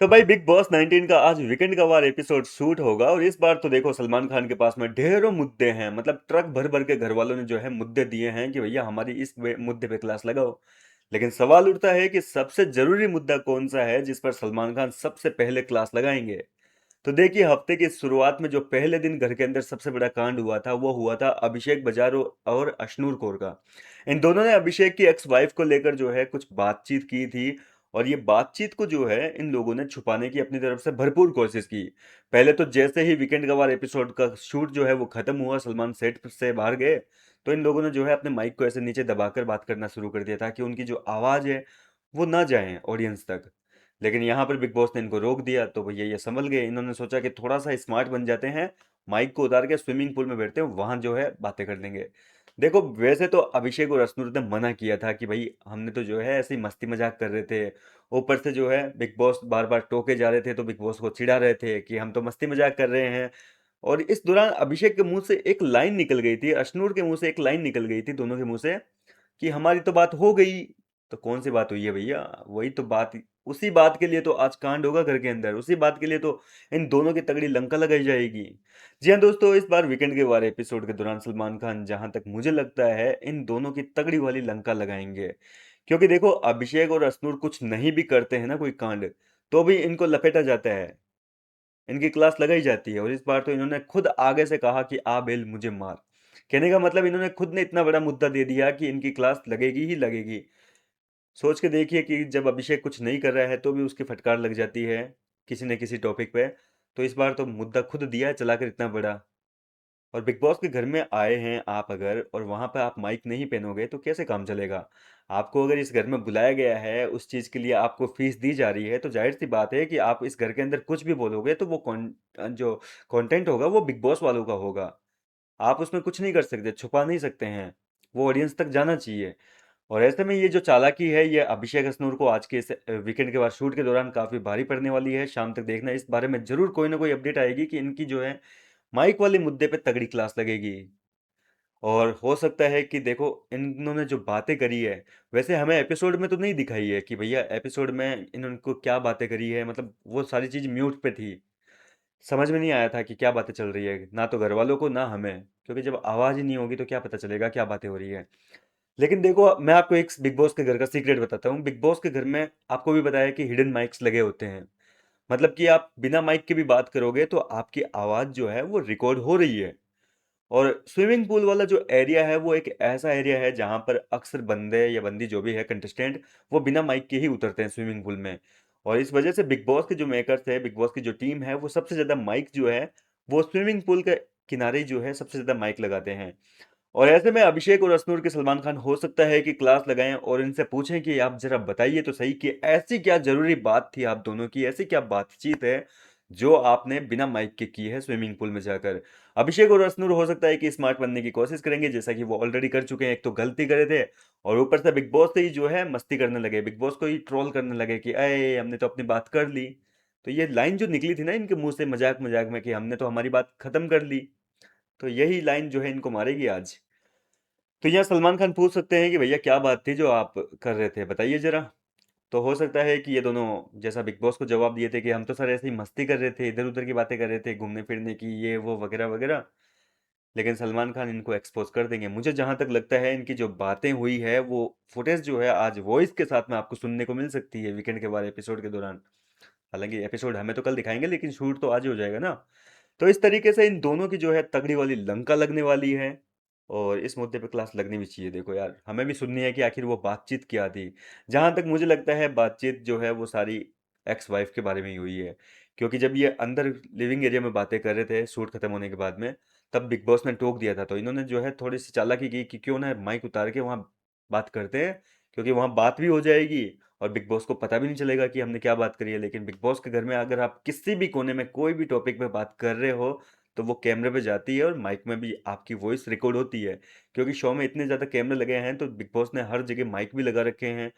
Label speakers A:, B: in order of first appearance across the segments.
A: तो भाई big boss 19 का आज वीकेंड का वार एपिसोड शूट होगा और इस बार तो देखो सलमान खान के पास में ढेरों मुद्दे हैं। मतलब ट्रक भर भर के घर वालों ने जो है मुद्दे दिए हैं कि भैया हमारी इस मुद्दे पे क्लास लगाओ। लेकिन सवाल उठता है कि सबसे जरूरी मुद्दा कौन सा है जिस पर सलमान खान सबसे पहले क्लास लगाएंगे। तो देखिए हफ्ते की शुरुआत में जो पहले दिन घर के अंदर सबसे बड़ा कांड हुआ था वो हुआ था अभिषेक बजारो और अशनूर कौर का। इन दोनों ने अभिषेक की एक्स वाइफ को लेकर जो है कुछ बातचीत की थी और ये बातचीत को जो है इन लोगों ने छुपाने की अपनी तरफ से भरपूर कोशिश की। पहले तो जैसे ही वीकेंड का वार एपिसोड का शूट जो है वो खत्म हुआ, सलमान सेट से बाहर गए, तो इन लोगों ने जो है अपने माइक को ऐसे नीचे दबाकर बात करना शुरू कर दिया ताकि उनकी जो आवाज़ है वो ना जाए ऑडियंस तक। लेकिन यहाँ पर बिग बॉस ने इनको रोक दिया तो भैया ये संभल गए। इन्होंने सोचा कि थोड़ा सा स्मार्ट बन जाते हैं, माइक को उतार के स्विमिंग पूल में बैठते हैं, वहां जो है बातें कर लेंगे। देखो वैसे तो अभिषेक और अश्नुर ने मना किया था कि भाई हमने तो जो है ऐसे ही मस्ती मजाक कर रहे थे। ऊपर से जो है बिग बॉस बार बार टोके जा रहे थे तो बिग बॉस को चिढ़ा रहे थे कि हम तो मस्ती मजाक कर रहे हैं। और इस दौरान अभिषेक के मुंह से एक लाइन निकल गई थी, अश्नुर के मुंह से एक लाइन निकल गई थी, दोनों के मुंह से कि हमारी तो बात हो गई। तो कौन सी बात हुई है भैया? वही तो बात, उसी बात के लिए तो आज कांड होगा घर के अंदर, उसी बात के लिए तो इन दोनों की तगड़ी लंका लगाई जाएगी। जी हाँ दोस्तों, इस बार वीकेंड के वार एपिसोड के दौरान सलमान खान जहां तक मुझे लगता है इन दोनों की तगड़ी वाली लंका लगाएंगे। क्योंकि देखो अभिषेक और अश्नूर कुछ नहीं भी करते हैं ना कोई कांड, तो भी इनको लपेटा जाता है, इनकी क्लास लगाई जाती है। और इस बार तो इन्होंने खुद आगे से कहा कि आ बेल मुझे मार। कहने का मतलब इन्होंने खुद ने इतना बड़ा मुद्दा दे दिया कि इनकी क्लास लगेगी ही लगेगी। सोच के देखिए कि जब अभिषेक कुछ नहीं कर रहा है तो भी उसकी फटकार लग जाती है किसी न किसी टॉपिक पे। तो इस बार तो मुद्दा खुद दिया है चलाकर इतना बड़ा। और बिग बॉस के घर में आए हैं आप अगर, और वहां पे आप माइक नहीं पहनोगे तो कैसे काम चलेगा? आपको अगर इस घर में बुलाया गया है, उस चीज के लिए आपको फीस दी जा रही है, तो जाहिर सी बात है कि आप इस घर के अंदर कुछ भी बोलोगे तो वो जो कंटेंट होगा वो बिग बॉस वालों का होगा। आप उसमें कुछ नहीं कर सकते, छुपा नहीं सकते हैं, वो ऑडियंस तक जाना चाहिए। और ऐसे में ये जो चालाकी है ये अभिषेक हसनूर को आज के इस वीकेंड के बाद शूट के दौरान काफी भारी पड़ने वाली है। शाम तक देखना, इस बारे में जरूर कोई ना कोई अपडेट आएगी कि इनकी जो है माइक वाले मुद्दे पे तगड़ी क्लास लगेगी। और हो सकता है कि देखो इन्होंने जो बातें करी है, वैसे हमें एपिसोड में तो नहीं दिखाई है कि भैया एपिसोड में इन्होंने को क्या बातें करी है। मतलब वो सारी चीज म्यूट पे थी, समझ में नहीं आया था कि क्या बातें चल रही है, ना तो घर वालों को ना हमें, क्योंकि जब आवाज ही नहीं होगी तो क्या पता चलेगा क्या बातें हो रही है। लेकिन देखो मैं आपको एक बिग बॉस के घर का सीक्रेट बताता हूँ। बिग बॉस के घर में आपको भी बताया कि हिडन माइक्स लगे होते हैं। मतलब कि आप बिना माइक के भी बात करोगे तो आपकी आवाज जो है वो रिकॉर्ड हो रही है। और स्विमिंग पूल वाला जो एरिया है वो एक ऐसा एरिया है जहां पर अक्सर बंदे या बंदी जो भी है कंटेस्टेंट, वो बिना माइक के ही उतरते हैं स्विमिंग पूल में। और इस वजह से बिग बॉस के जो मेकर्स है, बिग बॉस की जो टीम है, वो सबसे ज्यादा माइक जो है वो स्विमिंग पूल के किनारे जो है सबसे ज्यादा माइक लगाते हैं। और ऐसे में अभिषेक और अश्नूर के सलमान खान हो सकता है कि क्लास लगाएं और इनसे पूछें कि आप जरा बताइए तो सही कि ऐसी क्या जरूरी बात थी आप दोनों की, ऐसी क्या बातचीत है जो आपने बिना माइक के की है स्विमिंग पूल में जाकर। अभिषेक और अश्नूर हो सकता है कि स्मार्ट बनने की कोशिश करेंगे जैसा कि वो ऑलरेडी कर चुके हैं। एक तो गलती करे थे और ऊपर से बिग बॉस से ही जो है मस्ती करने लगे, बिग बॉस को ही ट्रोल करने लगे कि अरे हमने तो अपनी बात कर ली। तो ये लाइन जो निकली थी ना इनके मुंह से मजाक मजाक में कि हमने तो हमारी बात खत्म कर ली, तो यही लाइन जो है इनको मारेगी आज। तो यहाँ सलमान खान पूछ सकते हैं कि भैया क्या बात थी जो आप कर रहे थे, बताइए जरा। तो हो सकता है कि ये दोनों जैसा बिग बॉस को जवाब दिए थे कि हम तो सर ऐसे ही मस्ती कर रहे थे, इधर उधर की बातें कर रहे थे, घूमने फिरने की ये वो वगैरह वगैरह। लेकिन सलमान खान इनको एक्सपोज कर देंगे। मुझे जहां तक लगता है इनकी जो बातें हुई है वो फुटेज जो है आज वॉइस के साथ में आपको सुनने को मिल सकती है वीकेंड के बाद एपिसोड के दौरान। हालांकि एपिसोड हमें तो कल दिखाएंगे लेकिन शूट तो आज ही हो जाएगा ना। तो इस तरीके से इन दोनों की जो है तगड़ी वाली लंका लगने वाली है। और इस मुद्दे पे क्लास लगनी भी चाहिए। देखो यार, हमें भी सुननी है कि आखिर वो बातचीत क्या थी। जहां तक मुझे लगता है बातचीत जो है वो सारी एक्स वाइफ के बारे में ही हुई है। क्योंकि जब ये अंदर लिविंग एरिया में बातें कर रहे थे शूट खत्म होने के बाद में, तब बिग बॉस ने टोक दिया था। तो इन्होंने जो है थोड़ी सी चालाकी की कि क्यों ना माइक उतार के वहाँ बात करते हैं, क्योंकि वहाँ बात भी हो जाएगी और बिग बॉस को पता भी नहीं चलेगा कि हमने क्या बात करी है। लेकिन बिग बॉस के घर में अगर आप किसी भी कोने में कोई भी टॉपिक पे बात कर रहे हो तो वो कैमरे पे जाती है और माइक में भी आपकी वॉइस रिकॉर्ड होती है। क्योंकि शो में इतने ज़्यादा कैमरे लगे हैं तो बिग बॉस ने हर जगह माइक भी लगा रखे हैं।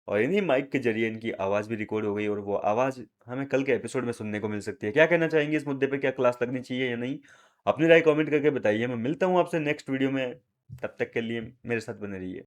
A: और इन्हीं माइक के जरिए इनकी आवाज़ भी रिकॉर्ड हो गई और वो आवाज़ हमें कल के एपिसोड में सुनने को मिल सकती है। क्या कहना चाहेंगे इस मुद्दे पे, क्या क्लास लगनी चाहिए या नहीं? अपनी राय कमेंट करके बताइए। मैं मिलता हूँ आपसे नेक्स्ट वीडियो में, तब तक के लिए मेरे साथ बने रहिए।